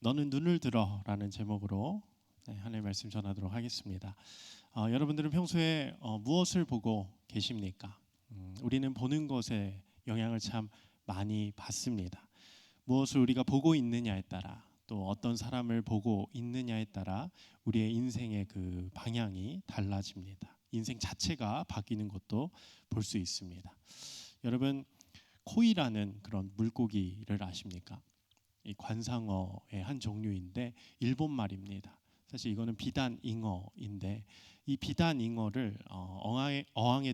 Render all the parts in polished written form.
너는 눈을 들어라는 제목으로 하나님의 말씀 전하도록 하겠습니다. 여러분들은 평소에 무엇을 보고 계십니까? 우리는 보는 것에 영향을 참 많이 받습니다. 무엇을 우리가 보고 있느냐에 따라, 또 어떤 사람을 보고 있느냐에 따라 우리의 인생의 그 방향이 달라집니다. 인생 자체가 바뀌는 것도 볼 수 있습니다. 여러분, 코이라는 그런 물고기를 아십니까? 이 관상어의 한 종류인데 일본 말입니다. 사실 이거는 비단잉어인데 이 비단잉어를 어항에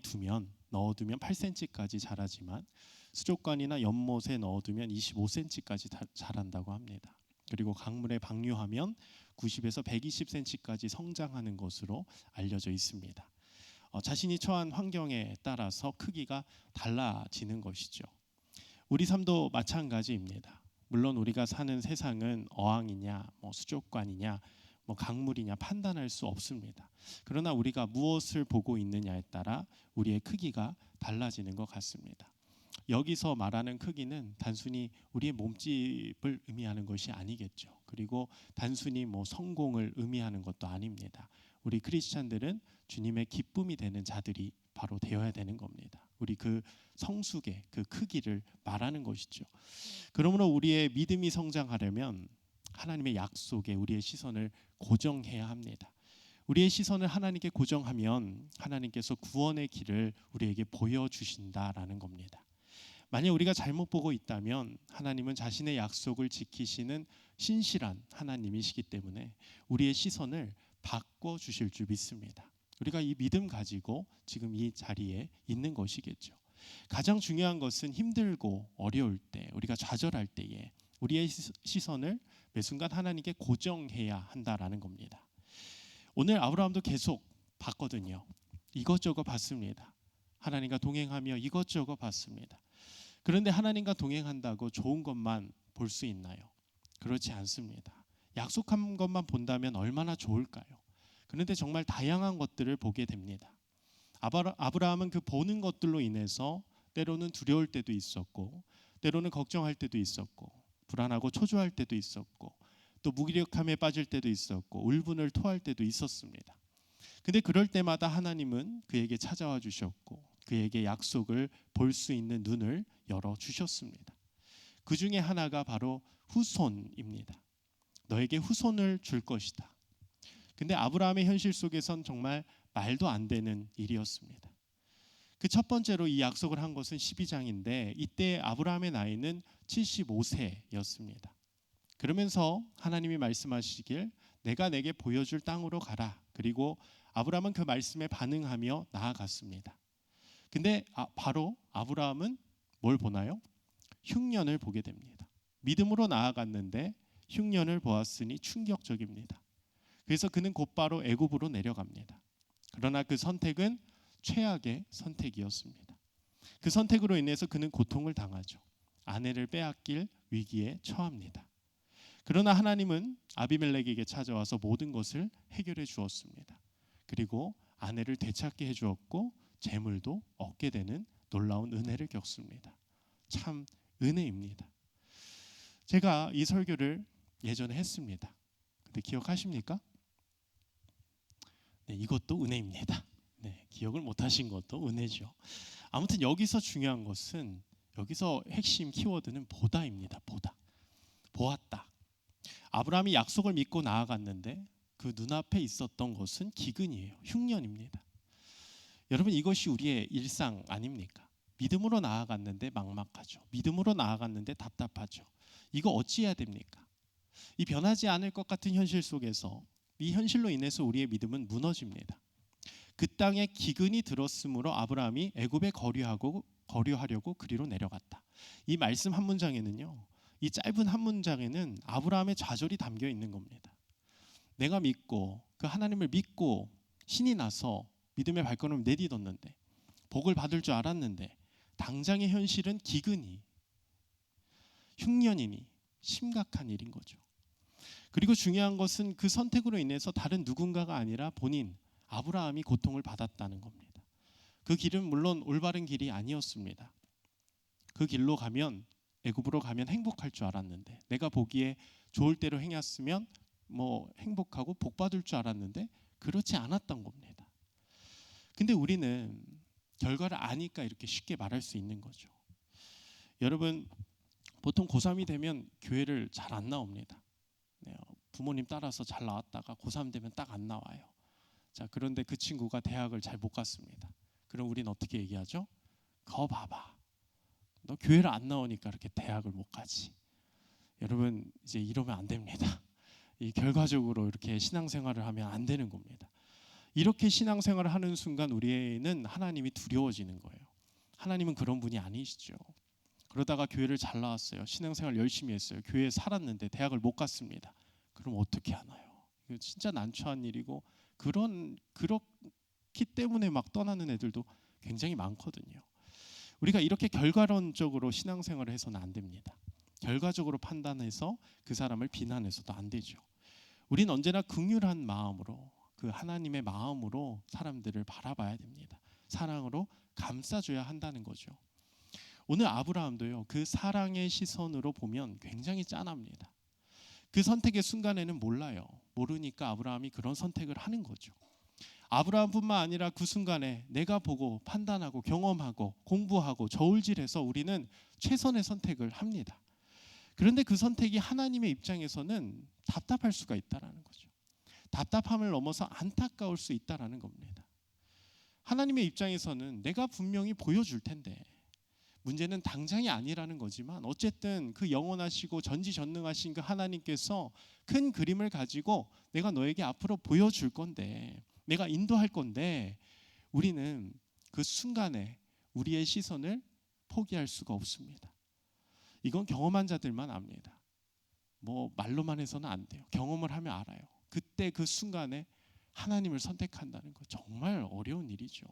넣어두면 8cm까지 자라지만 수족관이나 연못에 넣어두면 25cm까지 자란다고 합니다. 그리고 강물에 방류하면 90에서 120cm까지 성장하는 것으로 알려져 있습니다. 자신이 처한 환경에 따라서 크기가 달라지는 것이죠. 우리 삶도 마찬가지입니다. 물론 우리가 사는 세상은 어항이냐, 수족관이냐, 강물이냐 판단할 수 없습니다. 그러나 우리가 무엇을 보고 있느냐에 따라 우리의 크기가 달라지는 것 같습니다. 여기서 말하는 크기는 단순히 우리의 몸집을 의미하는 것이 아니겠죠. 그리고 단순히 성공을 의미하는 것도 아닙니다. 우리 크리스찬들은 주님의 기쁨이 되는 자들이 바로 되어야 되는 겁니다. 우리 그 성숙의 그 크기를 말하는 것이죠. 그러므로 우리의 믿음이 성장하려면 하나님의 약속에 우리의 시선을 고정해야 합니다. 우리의 시선을 하나님께 고정하면 하나님께서 구원의 길을 우리에게 보여주신다라는 겁니다. 만약 우리가 잘못 보고 있다면 하나님은 자신의 약속을 지키시는 신실한 하나님이시기 때문에 우리의 시선을 바꿔주실 줄 믿습니다. 우리가 이 믿음 가지고 지금 이 자리에 있는 것이겠죠. 가장 중요한 것은 힘들고 어려울 때, 우리가 좌절할 때에 우리의 시선을 매 순간 하나님께 고정해야 한다라는 겁니다. 오늘 아브라함도 계속 봤거든요. 이것저것 봤습니다. 하나님과 동행하며 이것저것 봤습니다. 그런데 하나님과 동행한다고 좋은 것만 볼 수 있나요? 그렇지 않습니다. 약속한 것만 본다면 얼마나 좋을까요? 그런데 정말 다양한 것들을 보게 됩니다. 아브라함은 그 보는 것들로 인해서 때로는 두려울 때도 있었고, 때로는 걱정할 때도 있었고, 불안하고 초조할 때도 있었고, 또 무기력함에 빠질 때도 있었고, 울분을 토할 때도 있었습니다. 근데 그럴 때마다 하나님은 그에게 찾아와 주셨고 그에게 약속을 볼 수 있는 눈을 열어 주셨습니다. 그 중에 하나가 바로 후손입니다. 너에게 후손을 줄 것이다. 근데 아브라함의 현실 속에선 정말 말도 안 되는 일이었습니다. 그 첫 번째로 이 약속을 한 것은 12장인데 이때 아브라함의 나이는 75세였습니다. 그러면서 하나님이 말씀하시길 내가 내게 보여줄 땅으로 가라. 그리고 아브라함은 그 말씀에 반응하며 나아갔습니다. 근데 바로 아브라함은 뭘 보나요? 흉년을 보게 됩니다. 믿음으로 나아갔는데 흉년을 보았으니 충격적입니다. 그래서 그는 곧바로 애굽으로 내려갑니다. 그러나 그 선택은 최악의 선택이었습니다. 그 선택으로 인해서 그는 고통을 당하죠. 아내를 빼앗길 위기에 처합니다. 그러나 하나님은 아비멜렉에게 찾아와서 모든 것을 해결해 주었습니다. 그리고 아내를 되찾게 해 주었고 재물도 얻게 되는 놀라운 은혜를 겪습니다. 참 은혜입니다. 제가 이 설교를 예전에 했습니다. 근데 기억하십니까? 네, 이것도 은혜입니다. 네, 기억을 못하신 것도 은혜죠. 아무튼 여기서 중요한 것은 여기서 핵심 키워드는 보다입니다. 보았다. 아브라함이 약속을 믿고 나아갔는데 그 눈앞에 있었던 것은 기근이에요. 흉년입니다. 여러분, 이것이 우리의 일상 아닙니까? 믿음으로 나아갔는데 막막하죠. 믿음으로 나아갔는데 답답하죠. 이거 어찌해야 됩니까? 이 변하지 않을 것 같은 현실 속에서 이 현실로 인해서 우리의 믿음은 무너집니다. 그 땅에 기근이 들었으므로 아브라함이 애굽에 거류하려고 그리로 내려갔다. 이 말씀 한 문장에는요, 이 짧은 한 문장에는 아브라함의 좌절이 담겨 있는 겁니다. 내가 믿고 그 하나님을 믿고 신이 나서 믿음의 발걸음을 내딛었는데 복을 받을 줄 알았는데 당장의 현실은 기근이 흉년이니 심각한 일인 거죠. 그리고 중요한 것은 그 선택으로 인해서 다른 누군가가 아니라 본인 아브라함이 고통을 받았다는 겁니다. 그 길은 물론 올바른 길이 아니었습니다. 그 길로 가면 애굽으로 가면 행복할 줄 알았는데, 내가 보기에 좋을 대로 행했으면 뭐 행복하고 복 받을 줄 알았는데 그렇지 않았던 겁니다. 근데 우리는 결과를 아니까 이렇게 쉽게 말할 수 있는 거죠. 여러분, 보통 고3이 되면 교회를 잘 안 나옵니다. 네, 부모님 따라서 잘 나왔다가 고3 되면 딱 안 나와요. 자, 그런데 그 친구가 대학을 잘 못 갔습니다. 그럼 우리는 어떻게 얘기하죠? 거 봐봐, 너 교회를 안 나오니까 이렇게 대학을 못 가지. 여러분, 이제 이러면 안 됩니다. 이 결과적으로 이렇게 신앙생활을 하면 안 되는 겁니다. 이렇게 신앙생활을 하는 순간 우리는 하나님이 두려워지는 거예요. 하나님은 그런 분이 아니시죠. 그러다가 교회를 잘 나왔어요. 신앙생활 열심히 했어요. 교회에 살았는데 대학을 못 갔습니다. 그럼 어떻게 하나요? 이거 진짜 난처한 일이고, 그렇기 때문에 막 떠나는 애들도 굉장히 많거든요. 우리가 이렇게 결과론적으로 신앙생활을 해서는 안 됩니다. 결과적으로 판단해서 그 사람을 비난해서도 안 되죠. 우리는 언제나 긍휼한 마음으로, 그 하나님의 마음으로 사람들을 바라봐야 됩니다. 사랑으로 감싸줘야 한다는 거죠. 오늘 아브라함도요, 그 사랑의 시선으로 보면 굉장히 짠합니다. 그 선택의 순간에는 몰라요. 모르니까 아브라함이 그런 선택을 하는 거죠. 아브라함뿐만 아니라 그 순간에 내가 보고 판단하고 경험하고 공부하고 저울질해서 우리는 최선의 선택을 합니다. 그런데 그 선택이 하나님의 입장에서는 답답할 수가 있다라는 거죠. 답답함을 넘어서 안타까울 수 있다라는 겁니다. 하나님의 입장에서는 내가 분명히 보여줄 텐데, 문제는 당장이 아니라는 거지만 어쨌든 그 영원하시고 전지전능하신 그 하나님께서 큰 그림을 가지고 내가 너에게 앞으로 보여줄 건데, 내가 인도할 건데, 우리는 그 순간에 우리의 시선을 포기할 수가 없습니다. 이건 경험한 자들만 압니다. 뭐 말로만 해서는 안 돼요. 경험을 하면 알아요. 그때 그 순간에 하나님을 선택한다는 거 정말 어려운 일이죠.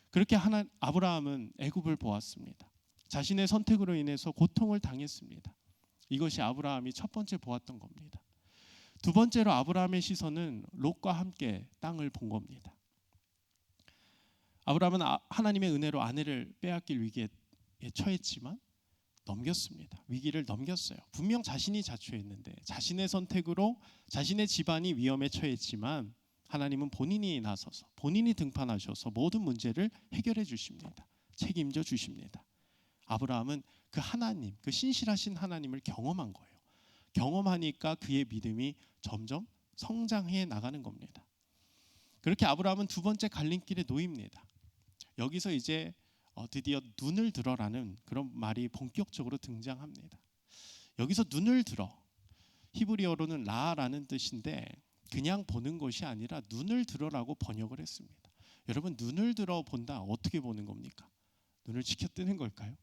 그렇게 아브라함은 애굽을 보았습니다. 자신의 선택으로 인해서 고통을 당했습니다. 이것이 아브라함이 첫 번째 보았던 겁니다. 두 번째로 아브라함의 시선은 롯과 함께 땅을 본 겁니다. 아브라함은 하나님의 은혜로 아내를 빼앗길 위기에 처했지만 넘겼습니다. 위기를 넘겼어요. 분명 자신이 자초했는데, 자신의 선택으로 자신의 집안이 위험에 처했지만 하나님은 본인이 나서서 본인이 등판하셔서 모든 문제를 해결해 주십니다. 책임져 주십니다. 아브라함은 그 하나님, 그 신실하신 하나님을 경험한 거예요. 경험하니까 그의 믿음이 점점 성장해 나가는 겁니다. 그렇게 아브라함은 두 번째 갈림길에 놓입니다. 여기서 이제 드디어 눈을 들어라는 그런 말이 본격적으로 등장합니다. 여기서 눈을 들어, 히브리어로는 라라는 뜻인데 그냥 보는 것이 아니라 눈을 들어라고 번역을 했습니다. 여러분, 눈을 들어 본다, 어떻게 보는 겁니까? 눈을 치켜뜨는 걸까요?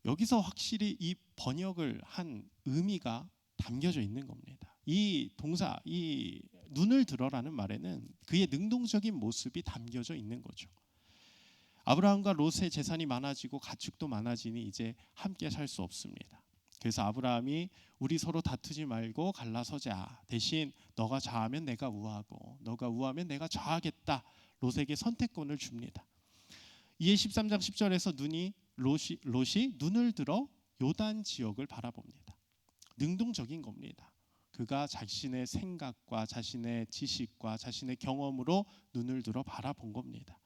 여기서 확실히 이 번역을 한 의미가 담겨져 있는 겁니다. 이 동사, 이 눈을 들어라는 말에는 그의 능동적인 모습이 담겨져 있는 거죠. 아브라함과 롯의 재산이 많아지고 가축도 많아지니 이제 함께 살 수 없습니다. 그래서 아브라함이 우리 서로 다투지 말고 갈라서자. 대신 너가 좌하면 내가 우하고 너가 우하면 내가 좌하겠다. 롯에게 선택권을 줍니다. 이에 13장 10절에서 롯이 눈을 들어 요단 지역을 바라봅니다. 능동적인 겁니다. 그가 자신의 생각과 자신의 지식과 자신의 경험으로 눈을 들어 바라본 겁니다.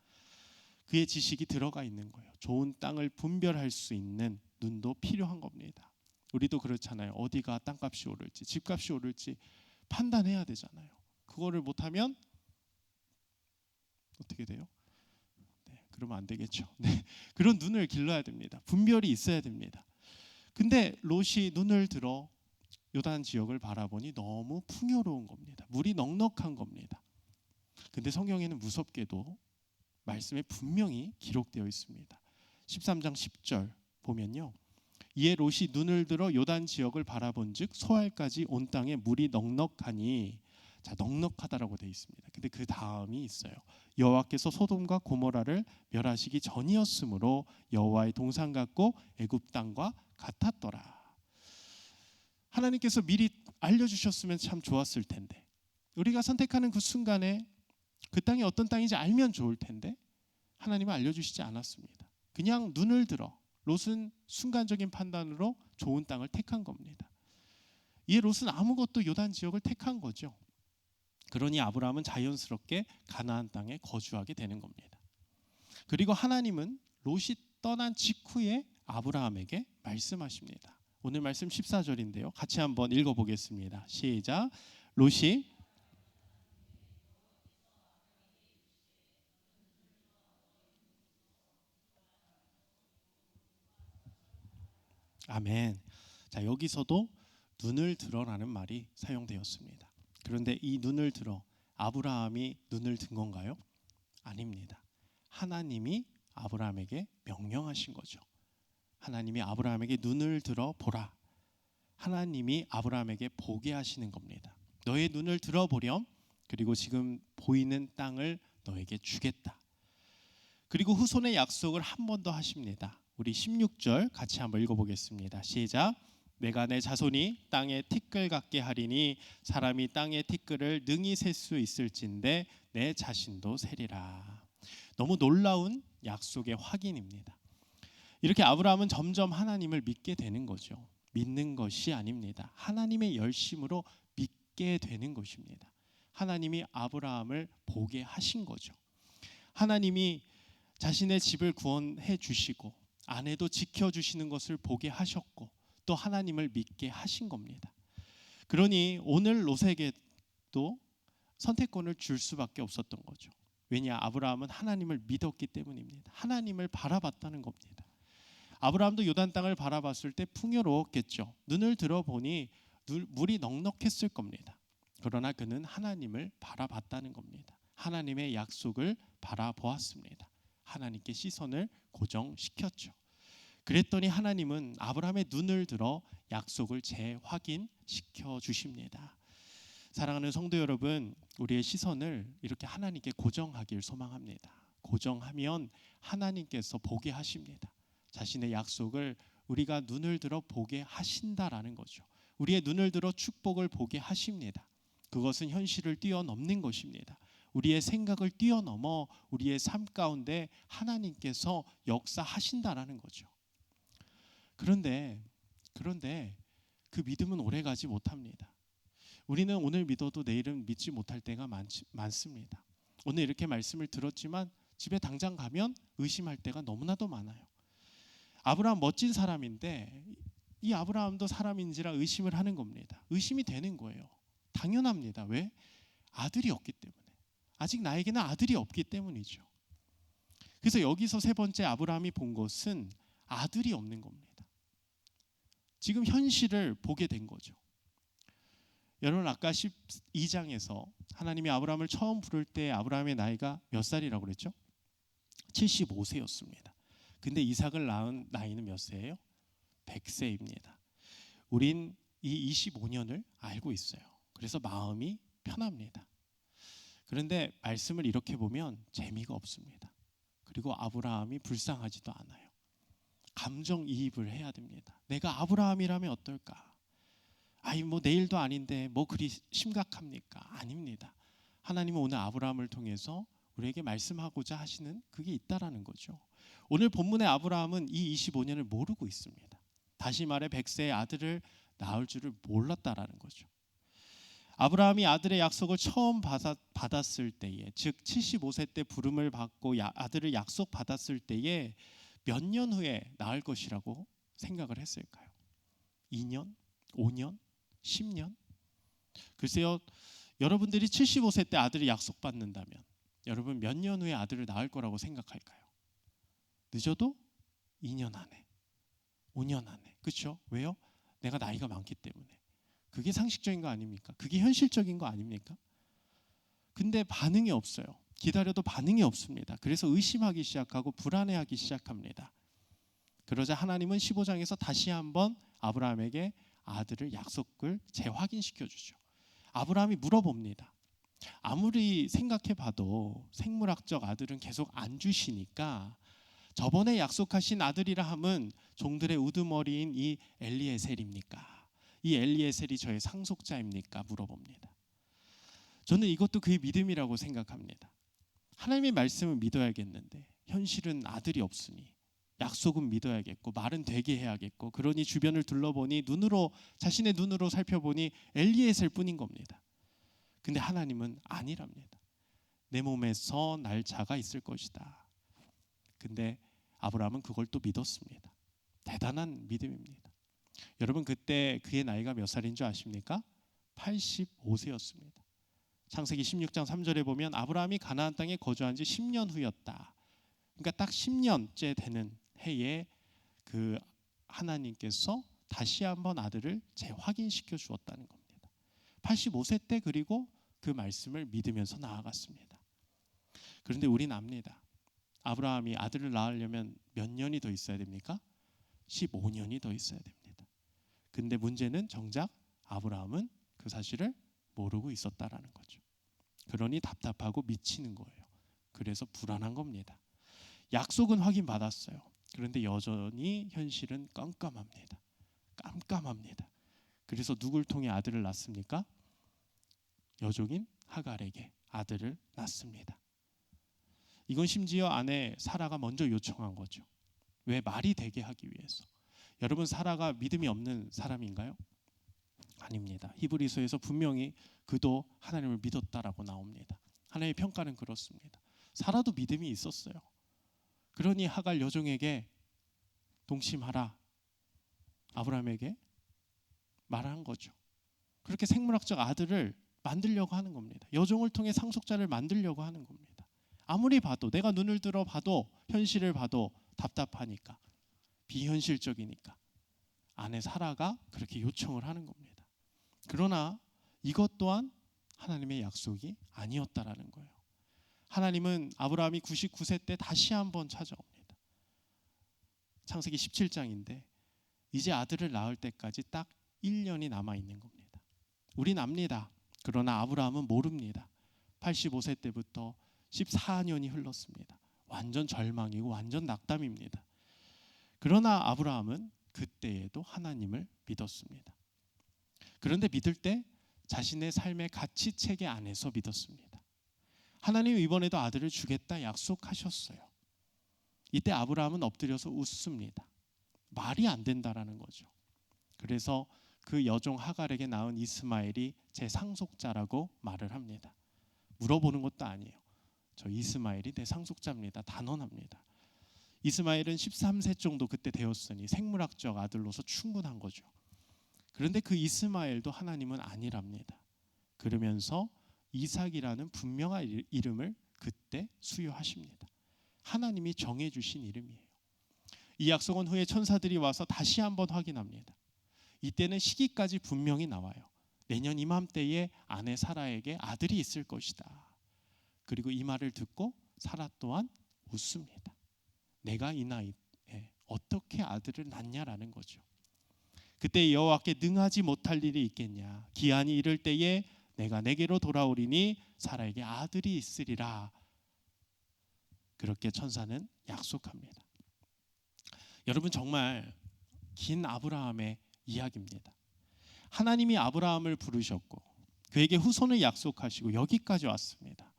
그의 지식이 들어가 있는 거예요. 좋은 땅을 분별할 수 있는 눈도 필요한 겁니다. 우리도 그렇잖아요. 어디가 땅값이 오를지 집값이 오를지 판단해야 되잖아요. 그거를 못하면 어떻게 돼요? 네, 그러면 안 되겠죠. 네, 그런 눈을 길러야 됩니다. 분별이 있어야 됩니다. 근데 롯이 눈을 들어 요단 지역을 바라보니 너무 풍요로운 겁니다. 물이 넉넉한 겁니다. 근데 성경에는 무섭게도 말씀에 분명히 기록되어 있습니다. 13장 10절 보면요. 이에 롯이 눈을 들어 요단 지역을 바라본즉 소알까지 온 땅에 물이 넉넉하니, 자, 넉넉하다라고 되어 있습니다. 근데 그 다음이 있어요. 여호와께서 소돔과 고모라를 멸하시기 전이었으므로 여호와의 동산 같고 애굽 땅과 같았더라. 하나님께서 미리 알려주셨으면 참 좋았을 텐데, 우리가 선택하는 그 순간에 그 땅이 어떤 땅인지 알면 좋을 텐데 하나님은 알려주시지 않았습니다. 그냥 눈을 들어 롯은 순간적인 판단으로 좋은 땅을 택한 겁니다. 이에 롯은 아무것도 요단 지역을 택한 거죠. 그러니 아브라함은 자연스럽게 가나안 땅에 거주하게 되는 겁니다. 그리고 하나님은 롯이 떠난 직후에 아브라함에게 말씀하십니다. 오늘 말씀 14절인데요. 같이 한번 읽어보겠습니다. 시작. 롯이 아멘. 자, 여기서도 눈을 들어라는 말이 사용되었습니다. 그런데 이 눈을 들어 아브라함이 눈을 든 건가요? 아닙니다. 하나님이 아브라함에게 명령하신 거죠. 하나님이 아브라함에게 눈을 들어 보라. 하나님이 아브라함에게 보게 하시는 겁니다. 너의 눈을 들어보렴. 그리고 지금 보이는 땅을 너에게 주겠다. 그리고 후손의 약속을 한 번 더 하십니다. 우리 16절 같이 한번 읽어보겠습니다. 시작. 내가 내 자손이 땅의 티끌 같게 하리니 사람이 땅의 티끌을 능히 셀 수 있을진데 내 자신도 세리라. 너무 놀라운 약속의 확인입니다. 이렇게 아브라함은 점점 하나님을 믿게 되는 거죠. 믿는 것이 아닙니다. 하나님의 열심으로 믿게 되는 것입니다. 하나님이 아브라함을 보게 하신 거죠. 하나님이 자신의 집을 구원해 주시고 아내도 지켜주시는 것을 보게 하셨고 또 하나님을 믿게 하신 겁니다. 그러니 오늘 롯에게도 선택권을 줄 수밖에 없었던 거죠. 왜냐? 아브라함은 하나님을 믿었기 때문입니다. 하나님을 바라봤다는 겁니다. 아브라함도 요단 땅을 바라봤을 때 풍요로웠겠죠. 눈을 들어보니 물이 넉넉했을 겁니다. 그러나 그는 하나님을 바라봤다는 겁니다. 하나님의 약속을 바라보았습니다. 하나님께 시선을 고정시켰죠. 그랬더니 하나님은 아브라함의 눈을 들어 약속을 재확인시켜 주십니다. 사랑하는 성도 여러분, 우리의 시선을 이렇게 하나님께 고정하길 소망합니다. 고정하면 하나님께서 보게 하십니다. 자신의 약속을 우리가 눈을 들어 보게 하신다라는 거죠. 우리의 눈을 들어 축복을 보게 하십니다. 그것은 현실을 뛰어넘는 것입니다. 우리의 생각을 뛰어넘어 우리의 삶 가운데 하나님께서 역사하신다라는 거죠. 그런데 그 믿음은 오래가지 못합니다. 우리는 오늘 믿어도 내일은 믿지 못할 때가 많습니다. 오늘 이렇게 말씀을 들었지만 집에 당장 가면 의심할 때가 너무나도 많아요. 아브라함 멋진 사람인데 이 아브라함도 사람인지라 의심을 하는 겁니다. 의심이 되는 거예요. 당연합니다. 왜? 아들이 없기 때문에. 아직 나에게는 아들이 없기 때문이죠. 그래서 여기서 세 번째 아브라함이 본 것은 아들이 없는 겁니다. 지금 현실을 보게 된 거죠. 여러분 아까 12장에서 하나님이 아브라함을 처음 부를 때 아브라함의 나이가 몇 살이라고 그랬죠? 75세였습니다. 근데 이삭을 낳은 나이는 몇 세예요? 100세입니다. 우린 이 25년을 알고 있어요. 그래서 마음이 편합니다. 그런데 말씀을 이렇게 보면 재미가 없습니다. 그리고 아브라함이 불쌍하지도 않아요. 감정이입을 해야 됩니다. 내가 아브라함이라면 어떨까? 아이 뭐 내일도 아닌데 뭐 그리 심각합니까? 아닙니다. 하나님은 오늘 아브라함을 통해서 우리에게 말씀하고자 하시는 그게 있다라는 거죠. 오늘 본문의 아브라함은 이 25년을 모르고 있습니다. 다시 말해 100세의 아들을 낳을 줄을 몰랐다라는 거죠. 아브라함이 아들의 약속을 처음 받았을 때에, 즉 75세 때 부름을 받고 아들을 약속받았을 때에 몇 년 후에 낳을 것이라고 생각을 했을까요? 2년? 5년? 10년? 글쎄요, 여러분들이 75세 때 아들을 약속받는다면 여러분 몇 년 후에 아들을 낳을 거라고 생각할까요? 늦어도 2년 안에, 5년 안에. 그렇죠? 왜요? 내가 나이가 많기 때문에. 그게 상식적인 거 아닙니까? 그게 현실적인 거 아닙니까? 근데 반응이 없어요. 기다려도 반응이 없습니다. 그래서 의심하기 시작하고 불안해하기 시작합니다. 그러자 하나님은 15장에서 다시 한번 아브라함에게 아들을 약속을 재확인시켜 주죠. 아브라함이 물어봅니다. 아무리 생각해봐도 생물학적 아들은 계속 안 주시니까 저번에 약속하신 아들이라 함은 종들의 우두머리인 이 엘리에셀입니까? 이 엘리에셀이 저의 상속자입니까? 물어봅니다. 저는 이것도 그의 믿음이라고 생각합니다. 하나님의 말씀을 믿어야겠는데 현실은 아들이 없으니 약속은 믿어야겠고 말은 되게 해야겠고, 그러니 주변을 둘러보니 자신의 눈으로 살펴보니 엘리에셀 뿐인 겁니다. 근데 하나님은 아니랍니다. 내 몸에서 날 자가 있을 것이다. 근데 아브라함은 그걸 또 믿었습니다. 대단한 믿음입니다. 여러분, 그때 그의 나이가 몇 살인 줄 아십니까? 85세였습니다. 창세기 16장 3절에 보면 아브라함이 가나안 땅에 거주한 지 10년 후였다. 그러니까 딱 10년째 되는 해에 그 하나님께서 다시 한번 아들을 재확인시켜 주었다는 겁니다. 85세 때 그리고 그 말씀을 믿으면서 나아갔습니다. 그런데 우리는 압니다. 아브라함이 아들을 낳으려면 몇 년이 더 있어야 됩니까? 15년이 더 있어야 됩니다. 근데 문제는 정작 아브라함은 그 사실을 모르고 있었다라는 거죠. 그러니 답답하고 미치는 거예요. 그래서 불안한 겁니다. 약속은 확인받았어요. 그런데 여전히 현실은 깜깜합니다. 깜깜합니다. 그래서 누굴 통해 아들을 낳습니까? 여종인 하갈에게 아들을 낳습니다. 이건 심지어 아내 사라가 먼저 요청한 거죠. 왜? 말이 되게 하기 위해서. 여러분, 사라가 믿음이 없는 사람인가요? 아닙니다. 히브리서에서 분명히 그도 하나님을 믿었다라고 나옵니다. 하나님의 평가는 그렇습니다. 사라도 믿음이 있었어요. 그러니 하갈 여종에게 동침하라, 아브라함에게 말한 거죠. 그렇게 생물학적 아들을 만들려고 하는 겁니다. 여종을 통해 상속자를 만들려고 하는 겁니다. 아무리 봐도, 내가 눈을 들어 봐도, 현실을 봐도 답답하니까, 비현실적이니까 아내 사라가 그렇게 요청을 하는 겁니다. 그러나 이것 또한 하나님의 약속이 아니었다라는 거예요. 하나님은 아브라함이 99세 때 다시 한번 찾아옵니다. 창세기 17장인데 이제 아들을 낳을 때까지 딱 1년이 남아 있는 겁니다. 우린 압니다. 그러나 아브라함은 모릅니다. 85세 때부터 14년이 흘렀습니다. 완전 절망이고 완전 낙담입니다. 그러나 아브라함은 그때에도 하나님을 믿었습니다. 그런데 믿을 때 자신의 삶의 가치체계 안에서 믿었습니다. 하나님 이번에도 아들을 주겠다 약속하셨어요. 이때 아브라함은 엎드려서 웃습니다. 말이 안 된다라는 거죠. 그래서 그 여종 하갈에게 낳은 이스마엘이 제 상속자라고 말을 합니다. 물어보는 것도 아니에요. 저 이스마엘이 내 상속자입니다. 단언합니다. 이스마엘은 13세 정도 그때 되었으니 생물학적 아들로서 충분한 거죠. 그런데 그 이스마엘도 하나님은 아니랍니다. 그러면서 이삭이라는 분명한 이름을 그때 수여하십니다. 하나님이 정해주신 이름이에요. 이 약속은 후에 천사들이 와서 다시 한번 확인합니다. 이때는 시기까지 분명히 나와요. 내년 이맘때에 아내 사라에게 아들이 있을 것이다. 그리고 이 말을 듣고 사라 또한 웃습니다. 내가 이 나이에 어떻게 아들을 낳냐라는 거죠. 그때 여호와께 능하지 못할 일이 있겠냐. 기한이 이를 때에 내가 내게로 돌아오리니 사라에게 아들이 있으리라. 그렇게 천사는 약속합니다. 여러분, 정말 긴 아브라함의 이야기입니다. 하나님이 아브라함을 부르셨고 그에게 후손을 약속하시고 여기까지 왔습니다.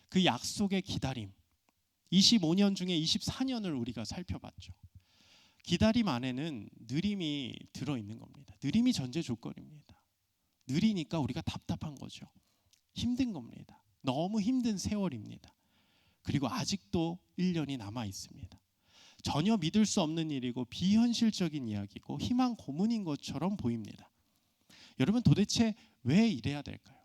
그 약속의 기다림, 25년 중에 24년을 우리가 살펴봤죠. 기다림 안에는 느림이 들어있는 겁니다. 느림이 전제 조건입니다. 느리니까 우리가 답답한 거죠. 힘든 겁니다. 너무 힘든 세월입니다. 그리고 아직도 1년이 남아 있습니다. 전혀 믿을 수 없는 일이고 비현실적인 이야기고 희망 고문인 것처럼 보입니다. 여러분, 도대체 왜 이래야 될까요?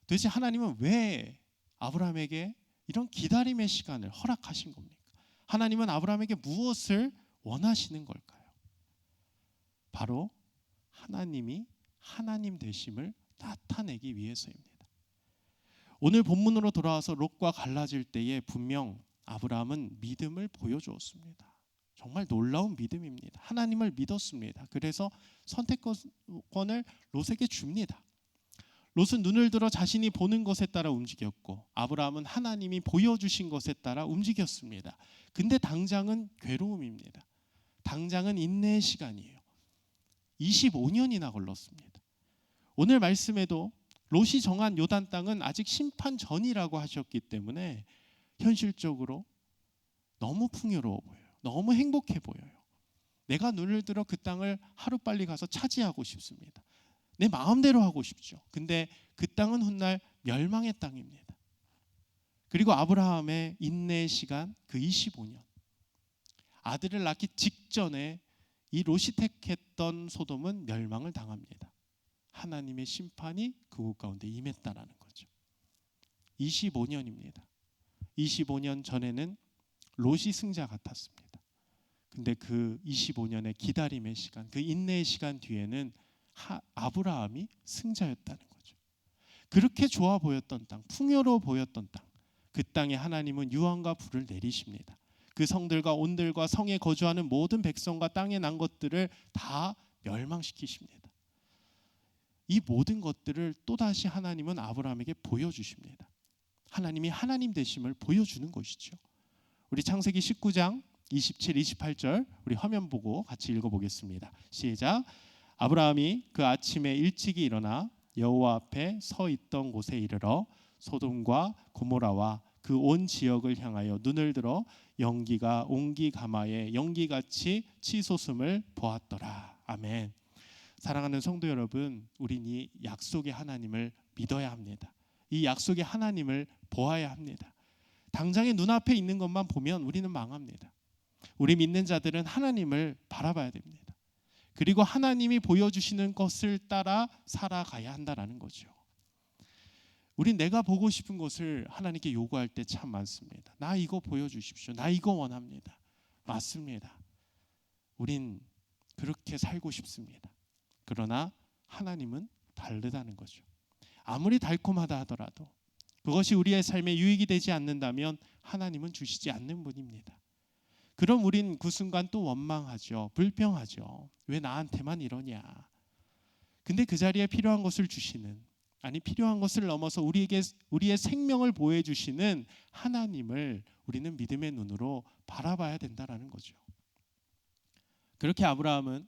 도대체 하나님은 왜 아브라함에게 이런 기다림의 시간을 허락하신 겁니까? 하나님은 아브라함에게 무엇을 원하시는 걸까요? 바로 하나님이 하나님 되심을 나타내기 위해서입니다. 오늘 본문으로 돌아와서 롯과 갈라질 때에 분명 아브라함은 믿음을 보여주었습니다. 정말 놀라운 믿음입니다. 하나님을 믿었습니다. 그래서 선택권을 롯에게 줍니다. 롯은 눈을 들어 자신이 보는 것에 따라 움직였고 아브라함은 하나님이 보여주신 것에 따라 움직였습니다. 근데 당장은 괴로움입니다. 당장은 인내의 시간이에요. 25년이나 걸렸습니다. 오늘 말씀에도 롯이 정한 요단 땅은 아직 심판 전이라고 하셨기 때문에 현실적으로 너무 풍요로워 보여요. 너무 행복해 보여요. 내가 눈을 들어 그 땅을 하루빨리 가서 차지하고 싶습니다. 내 마음대로 하고 싶죠. 근데 그 땅은 훗날 멸망의 땅입니다. 그리고 아브라함의 인내의 시간 그 25년, 아들을 낳기 직전에 이 롯이 택했던 소돔은 멸망을 당합니다. 하나님의 심판이 그곳 가운데 임했다라는 거죠. 25년입니다. 25년 전에는 롯이 승자 같았습니다. 근데 그 25년의 기다림의 시간, 그 인내의 시간 뒤에는 아브라함이 승자였다는 거죠. 그렇게 좋아 보였던 땅, 풍요로워 보였던 땅, 그 땅에 하나님은 유황과 불을 내리십니다. 그 성들과 온들과 성에 거주하는 모든 백성과 땅에 난 것들을 다 멸망시키십니다. 이 모든 것들을 또다시 하나님은 아브라함에게 보여주십니다. 하나님이 하나님 되심을 보여주는 것이죠. 우리 창세기 19장 27, 28절 우리 화면 보고 같이 읽어보겠습니다. 시작. 아브라함이 그 아침에 일찍이 일어나 여호와 앞에 서 있던 곳에 이르러 소돔과 고모라와 그 온 지역을 향하여 눈을 들어 연기가 옹기 가마에 연기같이 치솟음을 보았더라. 아멘. 사랑하는 성도 여러분, 우린 이 약속의 하나님을 믿어야 합니다. 이 약속의 하나님을 보아야 합니다. 당장의 눈앞에 있는 것만 보면 우리는 망합니다. 우리 믿는 자들은 하나님을 바라봐야 됩니다. 그리고 하나님이 보여주시는 것을 따라 살아가야 한다는 거죠. 우린 내가 보고 싶은 것을 하나님께 요구할 때 참 많습니다. 나 이거 보여주십시오. 나 이거 원합니다. 맞습니다. 우린 그렇게 살고 싶습니다. 그러나 하나님은 다르다는 거죠. 아무리 달콤하다 하더라도 그것이 우리의 삶에 유익이 되지 않는다면 하나님은 주시지 않는 분입니다. 그럼 우린 그 순간 또 원망하죠. 불평하죠. 왜 나한테만 이러냐. 근데 그 자리에 필요한 것을 주시는, 아니 필요한 것을 넘어서 우리에게 우리의 생명을 보여주시는 하나님을 우리는 믿음의 눈으로 바라봐야 된다라는 거죠. 그렇게 아브라함은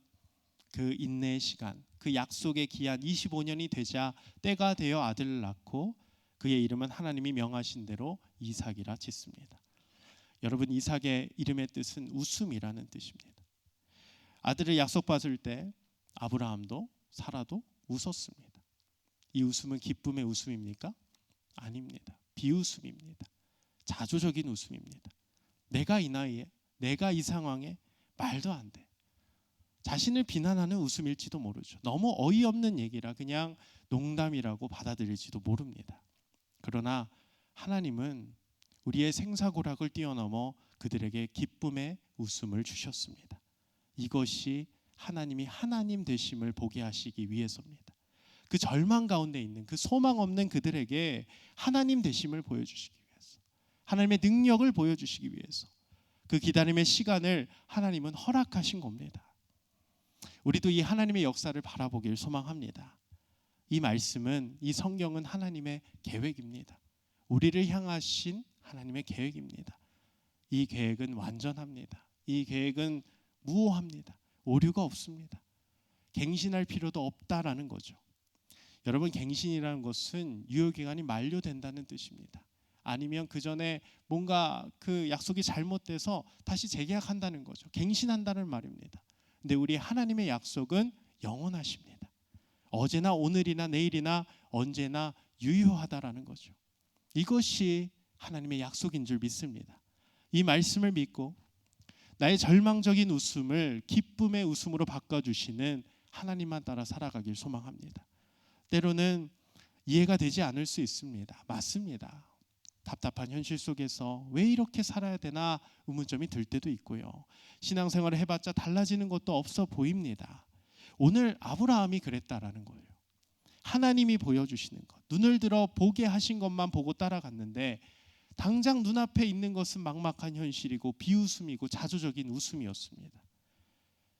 그 인내의 시간, 그 약속의 기한 25년이 되자 때가 되어 아들을 낳고 그의 이름은 하나님이 명하신 대로 이삭이라 짓습니다. 여러분, 이삭의 이름의 뜻은 웃음이라는 뜻입니다. 아들을 약속받을 때 아브라함도 사라도 웃었습니다. 이 웃음은 기쁨의 웃음입니까? 아닙니다. 비웃음입니다. 자조적인 웃음입니다. 내가 이 나이에, 내가 이 상황에 말도 안 돼. 자신을 비난하는 웃음일지도 모르죠. 너무 어이없는 얘기라 그냥 농담이라고 받아들일지도 모릅니다. 그러나 하나님은 우리의 생사고락을 뛰어넘어 그들에게 기쁨의 웃음을 주셨습니다. 이것이 하나님이 하나님 되심을 보게 하시기 위해서입니다. 그 절망 가운데 있는 그 소망 없는 그들에게 하나님 되심을 보여주시기 위해서, 하나님의 능력을 보여주시기 위해서 그 기다림의 시간을 하나님은 허락하신 겁니다. 우리도 이 하나님의 역사를 바라보길 소망합니다. 이 말씀은, 이 성경은 하나님의 계획입니다. 우리를 향하신 하나님의 계획입니다. 이 계획은 완전합니다. 이 계획은 무오합니다. 오류가 없습니다. 갱신할 필요도 없다라는 거죠. 여러분, 갱신이라는 것은 유효기간이 만료된다는 뜻입니다. 아니면 그 전에 뭔가 그 약속이 잘못돼서 다시 재계약한다는 거죠. 갱신한다는 말입니다. 근데 우리 하나님의 약속은 영원하십니다. 어제나 오늘이나 내일이나 언제나 유효하다라는 거죠. 이것이 하나님의 약속인 줄 믿습니다. 이 말씀을 믿고 나의 절망적인 웃음을 기쁨의 웃음으로 바꿔주시는 하나님만 따라 살아가길 소망합니다. 때로는 이해가 되지 않을 수 있습니다. 맞습니다. 답답한 현실 속에서 왜 이렇게 살아야 되나 의문점이 들 때도 있고요. 신앙생활을 해봤자 달라지는 것도 없어 보입니다. 오늘 아브라함이 그랬다라는 거예요. 하나님이 보여주시는 것, 눈을 들어 보게 하신 것만 보고 따라갔는데 당장 눈앞에 있는 것은 막막한 현실이고 비웃음이고 자조적인 웃음이었습니다.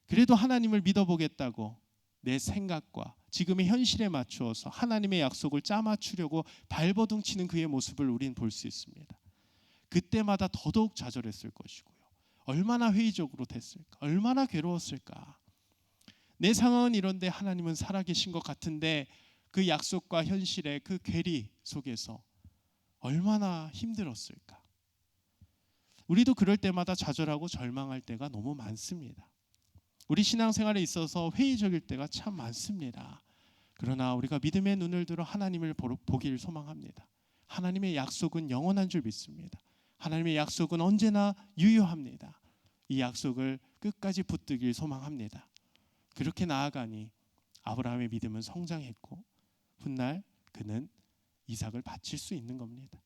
그래도 하나님을 믿어보겠다고 내 생각과 지금의 현실에 맞추어서 하나님의 약속을 짜맞추려고 발버둥 치는 그의 모습을 우린 볼 수 있습니다. 그때마다 더더욱 좌절했을 것이고요. 얼마나 회의적으로 됐을까? 얼마나 괴로웠을까? 내 상황은 이런데 하나님은 살아계신 것 같은데 그 약속과 현실의 그 괴리 속에서 얼마나 힘들었을까? 우리도 그럴 때마다 좌절하고 절망할 때가 너무 많습니다. 우리 신앙생활에 있어서 회의적일 때가 참 많습니다. 그러나 우리가 믿음의 눈을 들어 하나님을 보기를 소망합니다. 하나님의 약속은 영원한 줄 믿습니다. 하나님의 약속은 언제나 유효합니다. 이 약속을 끝까지 붙들길 소망합니다. 그렇게 나아가니 아브라함의 믿음은 성장했고 훗날 그는 이삭을 바칠 수 있는 겁니다.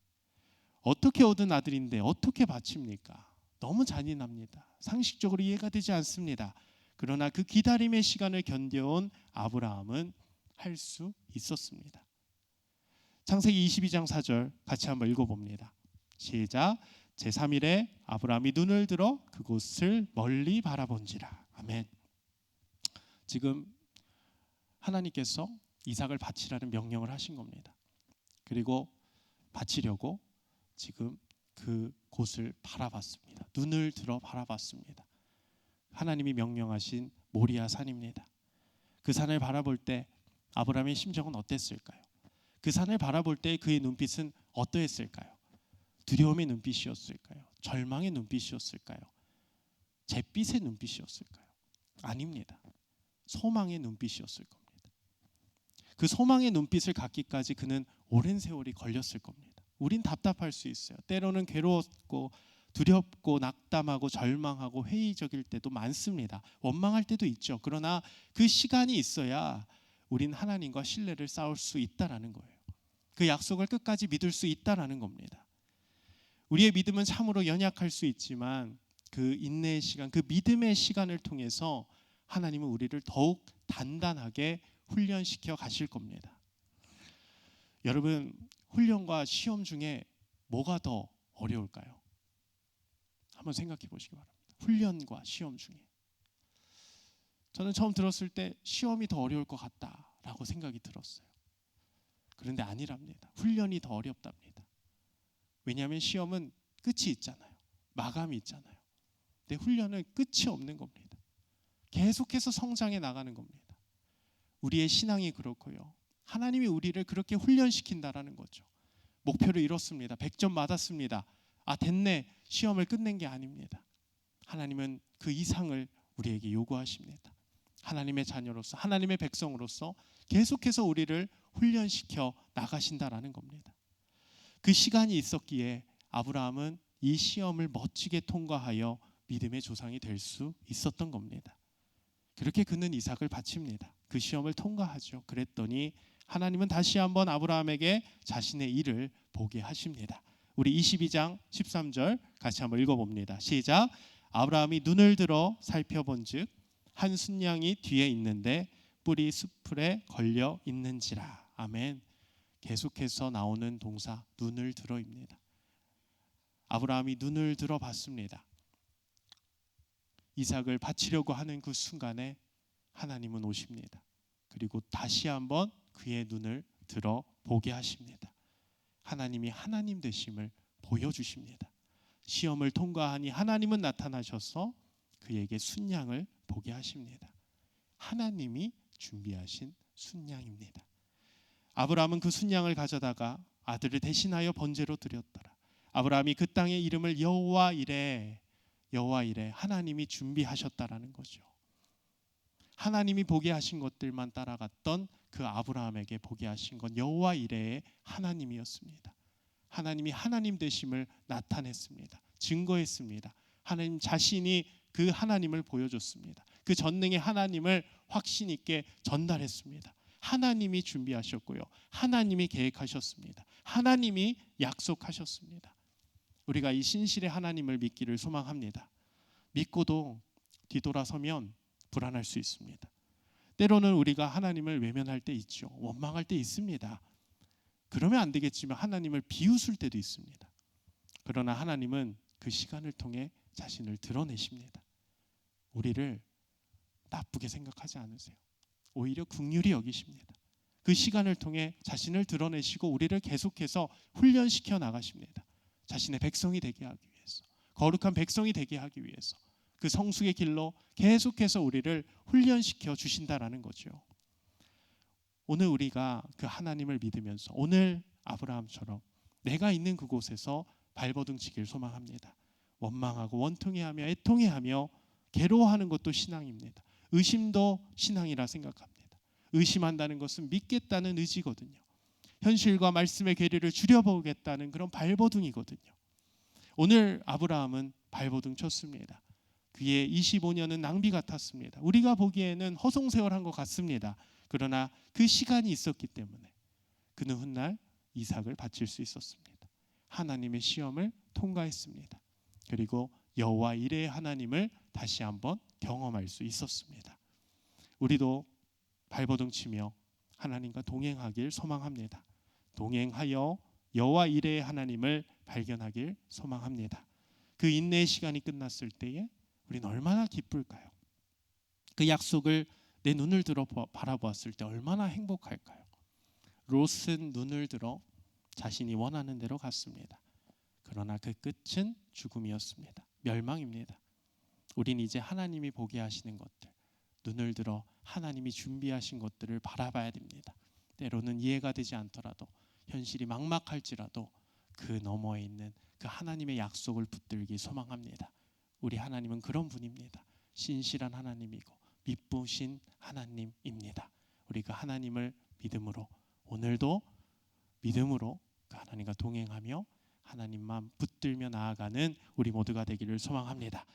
어떻게 얻은 아들인데 어떻게 바칩니까? 너무 잔인합니다. 상식적으로 이해가 되지 않습니다. 그러나 그 기다림의 시간을 견뎌온 아브라함은 할 수 있었습니다. 창세기 22장 4절 같이 한번 읽어봅니다. 시작. 제3일에 아브라함이 눈을 들어 그곳을 멀리 바라본지라. 아멘. 지금 하나님께서 이삭을 바치라는 명령을 하신 겁니다. 그리고 바치려고 지금 그 곳을 바라봤습니다. 눈을 들어 바라봤습니다. 하나님이 명령하신 모리아 산입니다. 그 산을 바라볼 때 아브라함의 심정은 어땠을까요? 그 산을 바라볼 때 그의 눈빛은 어떠했을까요? 두려움의 눈빛이었을까요? 절망의 눈빛이었을까요? 잿빛의 눈빛이었을까요? 아닙니다. 소망의 눈빛이었을 겁니다. 그 소망의 눈빛을 갖기까지 그는 오랜 세월이 걸렸을 겁니다. 우린 답답할 수 있어요. 때로는 괴로웠고 두렵고 낙담하고 절망하고 회의적일 때도 많습니다. 원망할 때도 있죠. 그러나 그 시간이 있어야 우린 하나님과 신뢰를 쌓을 수 있다라는 거예요. 그 약속을 끝까지 믿을 수 있다라는 겁니다. 우리의 믿음은 참으로 연약할 수 있지만 그 인내의 시간, 그 믿음의 시간을 통해서 하나님은 우리를 더욱 단단하게 훈련시켜 가실 겁니다. 여러분, 훈련과 시험 중에 뭐가 더 어려울까요? 한번 생각해 보시기 바랍니다. 훈련과 시험 중에. 저는 처음 들었을 때 시험이 더 어려울 것 같다라고 생각이 들었어요. 그런데 아니랍니다. 훈련이 더 어렵답니다. 왜냐하면 시험은 끝이 있잖아요. 마감이 있잖아요. 근데 훈련은 끝이 없는 겁니다. 계속해서 성장해 나가는 겁니다. 우리의 신앙이 그렇고요. 하나님이 우리를 그렇게 훈련시킨다라는 거죠. 목표를 이뤘습니다. 100점 맞았습니다. 아, 됐네. 시험을 끝낸 게 아닙니다. 하나님은 그 이상을 우리에게 요구하십니다. 하나님의 자녀로서, 하나님의 백성으로서 계속해서 우리를 훈련시켜 나가신다라는 겁니다. 그 시간이 있었기에 아브라함은 이 시험을 멋지게 통과하여 믿음의 조상이 될 수 있었던 겁니다. 그렇게 그는 이삭을 바칩니다. 그 시험을 통과하죠. 그랬더니 하나님은 다시 한번 아브라함에게 자신의 일을 보게 하십니다. 우리 22장 13절 같이 한번 읽어봅니다. 시작. 아브라함이 눈을 들어 살펴본즉 한 순양이 뒤에 있는데 뿔이 숯불에 걸려 있는지라. 아멘. 계속해서 나오는 동사 눈을 들어입니다. 아브라함이 눈을 들어 봤습니다. 이삭을 바치려고 하는 그 순간에 하나님은 오십니다. 그리고 다시 한번 그의 눈을 들어 보게 하십니다. 하나님이 하나님 되심을 보여주십니다. 시험을 통과하니 하나님은 나타나셔서 그에게 순양을 보게 하십니다. 하나님이 준비하신 순양입니다. 아브라함은 그 순양을 가져다가 아들을 대신하여 번제로 드렸더라. 아브라함이 그 땅의 이름을 여호와 이레 하나님이 준비하셨다라는 거죠. 하나님이 보게 하신 것들만 따라갔던 그 아브라함에게 보게 하신 건 여호와 이레의 하나님이었습니다. 하나님이 하나님 되심을 나타냈습니다. 증거했습니다. 하나님 자신이 그 하나님을 보여줬습니다. 그 전능의 하나님을 확신 있게 전달했습니다. 하나님이 준비하셨고요. 하나님이 계획하셨습니다. 하나님이 약속하셨습니다. 우리가 이 신실의 하나님을 믿기를 소망합니다. 믿고도 뒤돌아서면 불안할 수 있습니다. 때로는 우리가 하나님을 외면할 때 있죠. 원망할 때 있습니다. 그러면 안 되겠지만 하나님을 비웃을 때도 있습니다. 그러나 하나님은 그 시간을 통해 자신을 드러내십니다. 우리를 나쁘게 생각하지 않으세요. 오히려 긍휼히 여기십니다. 그 시간을 통해 자신을 드러내시고 우리를 계속해서 훈련시켜 나가십니다. 자신의 백성이 되게 하기 위해서, 거룩한 백성이 되게 하기 위해서 그 성숙의 길로 계속해서 우리를 훈련시켜 주신다라는 거죠. 오늘 우리가 그 하나님을 믿으면서 오늘 아브라함처럼 내가 있는 그곳에서 발버둥치길 소망합니다. 원망하고 원통해하며 애통해하며 괴로워하는 것도 신앙입니다. 의심도 신앙이라 생각합니다. 의심한다는 것은 믿겠다는 의지거든요. 현실과 말씀의 괴리를 줄여보겠다는 그런 발버둥이거든요. 오늘 아브라함은 발버둥 쳤습니다. 그의 25년은 낭비 같았습니다. 우리가 보기에는 허송세월한 것 같습니다. 그러나 그 시간이 있었기 때문에 그는 훗날 이삭을 바칠 수 있었습니다. 하나님의 시험을 통과했습니다. 그리고 여호와 이레의 하나님을 다시 한번 경험할 수 있었습니다. 우리도 발버둥 치며 하나님과 동행하길 소망합니다. 동행하여 여호와 이레의 하나님을 발견하길 소망합니다. 그 인내의 시간이 끝났을 때에 우리는 얼마나 기쁠까요? 그 약속을 내 눈을 들어 바라보았을 때 얼마나 행복할까요? 롯은 눈을 들어 자신이 원하는 대로 갔습니다. 그러나 그 끝은 죽음이었습니다. 멸망입니다. 우린 이제 하나님이 보게 하시는 것들, 눈을 들어 하나님이 준비하신 것들을 바라봐야 됩니다. 때로는 이해가 되지 않더라도, 현실이 막막할지라도 그 너머에 있는 그 하나님의 약속을 붙들기 소망합니다. 우리 하나님은 그런 분입니다. 신실한 하나님이고 미쁘신 하나님입니다. 우리가 하나님을 믿음으로, 오늘도 믿음으로 그 하나님과 동행하며 하나님만 붙들며 나아가는 우리 모두가 되기를 소망합니다.